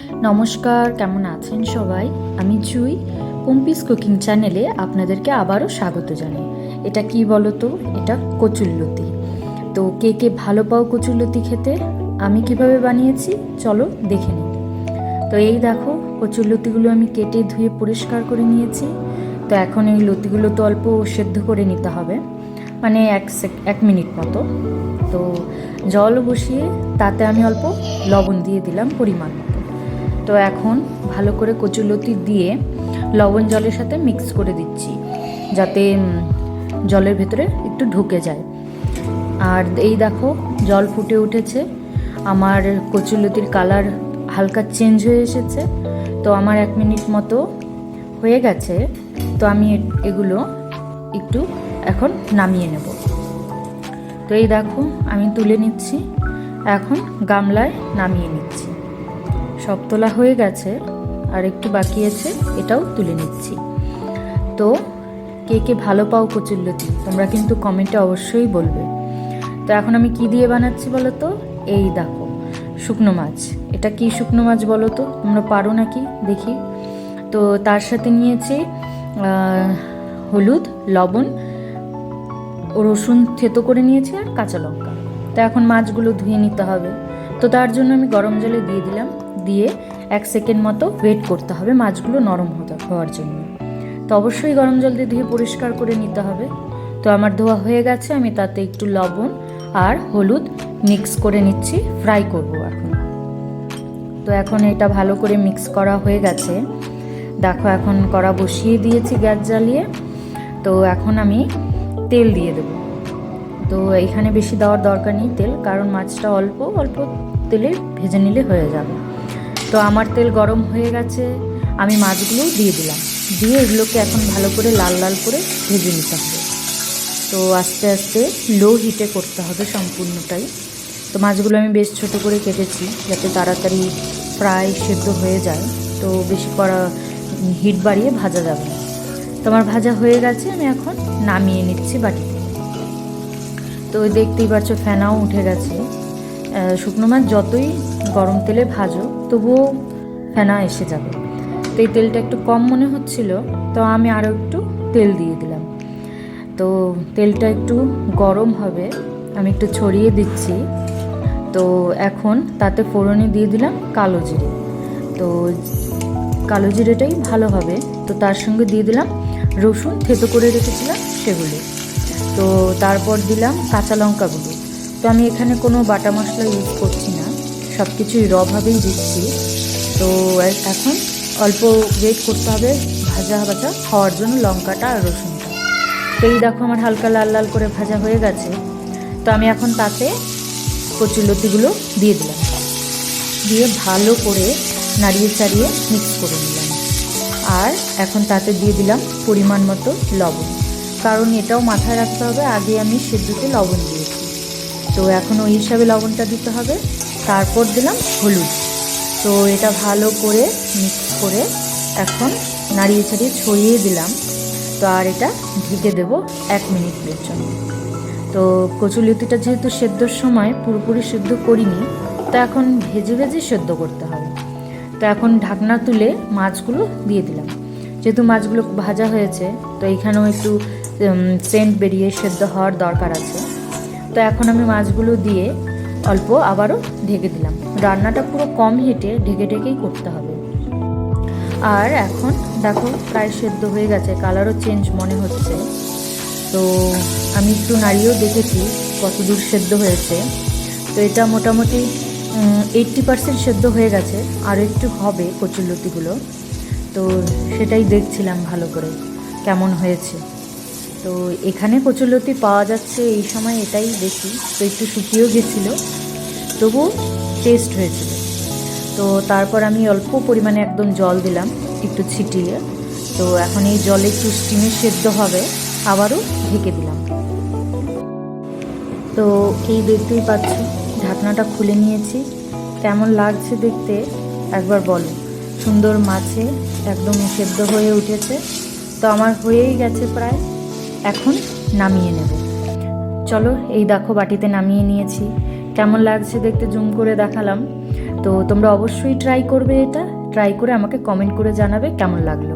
নমস্কার, কেমন আছেন সবাই? আমি জুই। পম্পিস কুকিং চ্যানেলে আপনাদেরকে আবারও স্বাগত জানাই। এটা কি বলো তো? এটা কচুরলতি। তো কে কে ভালো পাও কচুরলতি খেতে? আমি কিভাবে বানিয়েছি চলো দেখে নিই। তো এই দেখো, কচুরলতিগুলো আমি কেটে ধুয়ে পরিষ্কার করে নিয়েছি। তো এখন এই লতিগুলো তো অল্প সেদ্ধ করে নিতে হবে, মানে 1 মিনিট মতো। তো জল বসিয়ে তাতে আমি অল্প লবণ দিয়ে দিলাম পরিমাণ মতো। তো এখন ভালো করে কচুরলতি দিয়ে লবণ জলের সাথে মিক্স করে দিচ্ছি, যাতে জলের ভেতরে একটু ঢুকে যায়। আর এই দেখো, জল ফুটে উঠেছে, আমার কচুরলতির কালার হালকা চেঞ্জ হয়ে এসেছে। তো আমার 1 মিনিট মতো হয়ে গেছে। তো আমি এগুলো একটু এখন নামিয়ে নেব। তো এই দেখো, আমি তুলে নিচ্ছি, এখন গামলায় নামিয়ে নিচ্ছি। সব তোলা হয়ে গেছে, আর একটু বাকি আছে, এটাও তুলে নিচ্ছি। তো কে কে ভালো পাও কচুরলতি তোমরা কিন্তু কমেন্টে অবশ্যই বলবে। তো এখন আমি কি দিয়ে বানাচ্ছি বলো তো? এই দেখো, শুকনো মাছ। এটা কি শুকনো মাছ বলো তো? তোমরা পারো নাকি দেখি। তো তার সাথে নিয়েছি হলুদ, লবণ, রসুন থেতো করে নিয়েছি, আর কাঁচা লঙ্কা। তো এখন মাছগুলো ধুয়ে নিতে হবে। তো তার জন্য আমি গরম জলে দিয়ে দিলাম, দিয়ে 1 সেকেন্ড মতো ওয়েট করতে হবে মাছগুলো নরম হওয়ার জন্য। তো অবশ্যই গরম জল দিয়ে ধুয়ে পরিষ্কার করে নিতে হবে। তো আমার ধোয়া হয়ে গেছে, আমি তাতে একটু লবণ আর হলুদ মিক্স করে নিচ্ছি, ফ্রাই করব এখন। তো এখন এটা ভালো করে মিক্স করা হয়ে গেছে। দেখো, এখন কড়া বসিয়ে দিয়েছি গ্যাস জ্বালিয়ে। তো এখন আমি তেল দিয়ে দেবো। তো এখানে বেশি দেওয়ার দরকার নেই তেল, কারণ মাছটা অল্প অল্প তেলে ভেজে নিলে হয়ে যাবে। তো আমার তেল গরম হয়ে গেছে, আমি মাছগুলো দিয়ে দিলাম, দিয়ে এগুলোকে এখন ভালো করে লাল লাল করে ভেজে নিতে হবে। তো আস্তে আস্তে লো হিটে করতে হবে সম্পূর্ণটাই। তো মাছগুলো আমি বেশ ছোট করে কেটেছি, যাতে তাড়াতাড়ি প্রায় সেদ্ধ হয়ে যায়। তো বেশি কড়া হিট বাড়িয়ে ভাজা যাবে না। তো আমার ভাজা হয়ে গেছে, আমি এখন নামিয়ে নিচ্ছি বাটিতে। তো দেখতেই পাচ্ছ ফেনাও উঠে গেছে। শুকনো মাছ যতই গরম তেলে ভাজো তবুও ফেনা এসে যাবে। তো এই তেলটা একটু কম মনে হচ্ছিল, তো আমি আরও একটু তেল দিয়ে দিলাম। তো তেলটা একটু গরম হবে, আমি একটু ছড়িয়ে দিচ্ছি। তো এখন তাতে ফোড়নে দিয়ে দিলাম কালো জিরে। তো কালো জিরেটাই ভালো হবে। তো তার সঙ্গে দিয়ে দিলাম রসুন থেতো করে রেখেছিলাম সেগুলো। তো তারপর দিলাম কাঁচা লঙ্কাগুলো। তো আমি এখানে কোনো বাটা মশলা ইউজ করছি না, সব কিছুই রভাবেই দিচ্ছি। তো এখন অল্প ওয়েট করতে হবে ভাজা ভাজা হওয়ার জন্য লঙ্কাটা আর রসুনটা। তো এই দেখো, আমার হালকা লাল লাল করে ভাজা হয়ে গেছে। তো আমি এখন তাতে কচুরলতিগুলো দিয়ে দিলাম, দিয়ে ভালো করে নাড়িয়ে চাড়িয়ে মিক্স করে নিলাম। আর এখন তাতে দিয়ে দিলাম পরিমাণ মতো লবণ, কারণ এটাও মাথায় রাখতে হবে আগে আমি সেদ্ধতে লবণ দিয়েছি। তো এখন ওই হিসাবে লবণটা দিতে হবে। তারপর দিলাম হলুদ। তো এটা ভালো করে মিক্স করে এখন নাড়িয়ে ছাড়িয়ে ছড়িয়ে দিলাম। তো আর এটা ঢেকে দেবো 1 মিনিটের জন্য। তো কচুরলতিটা যেহেতু সেদ্ধর সময় পুরোপুরি সেদ্ধ করিনি, তো এখন ভেজে ভেজে সেদ্ধ করতে হবে। তো এখন ঢাকনা তুলে মাছগুলো দিয়ে দিলাম। যেহেতু মাছগুলো ভাজা হয়েছে, তো এখানেও একটু সেন্ট বেরিয়ে সেদ্ধ হওয়ার দরকার আছে। তো এখন আমি মাছগুলো দিয়ে অল্প আবারও ঢেকে দিলাম। রান্নাটা পুরো কম হিটে ঢেকে ঢেকেই করতে হবে। আর এখন দেখো প্রায় সেদ্ধ হয়ে গেছে, কালারও চেঞ্জ মনে হচ্ছে। তো আমি একটু নাড়িয়েও দেখেছি কত দূর সেদ্ধ হয়েছে। তো এটা মোটামুটি 80% সেদ্ধ হয়ে গেছে, আরও একটু হবে কচুরলতিগুলো। তো সেটাই দেখছিলাম ভালো করে কেমন হয়েছে। তো এখানে কচুরলতি পাওয়া যাচ্ছে এই সময় এটাই বেশি, তো একটু শুকিয়েও গেছিলো, তবু টেস্ট হয়েছিল। তো তারপর আমি অল্প পরিমাণে একদম জল দিলাম একটু ছিটিয়ে। তো এখন এই জলে একটু স্টিমে সেদ্ধ হবে, আবারও ঢেকে দিলাম। তো এই দেখতেই পাচ্ছ, ঢাকনাটা খুলে নিয়েছি। কেমন লাগছে দেখতে একবার বলো। সুন্দর মাছে একদম সেদ্ধ হয়ে উঠেছে। তো আমার হয়েই গেছে প্রায়, এখন নামিয়ে নেব। চলো, এই দেখো বাটিতে নামিয়ে নিয়েছি। কেমন লাগছে দেখতে জুম করে দেখালাম। তো তোমরা অবশ্যই ট্রাই করবে, এটা ট্রাই করে আমাকে কমেন্ট করে জানাবে কেমন লাগলো।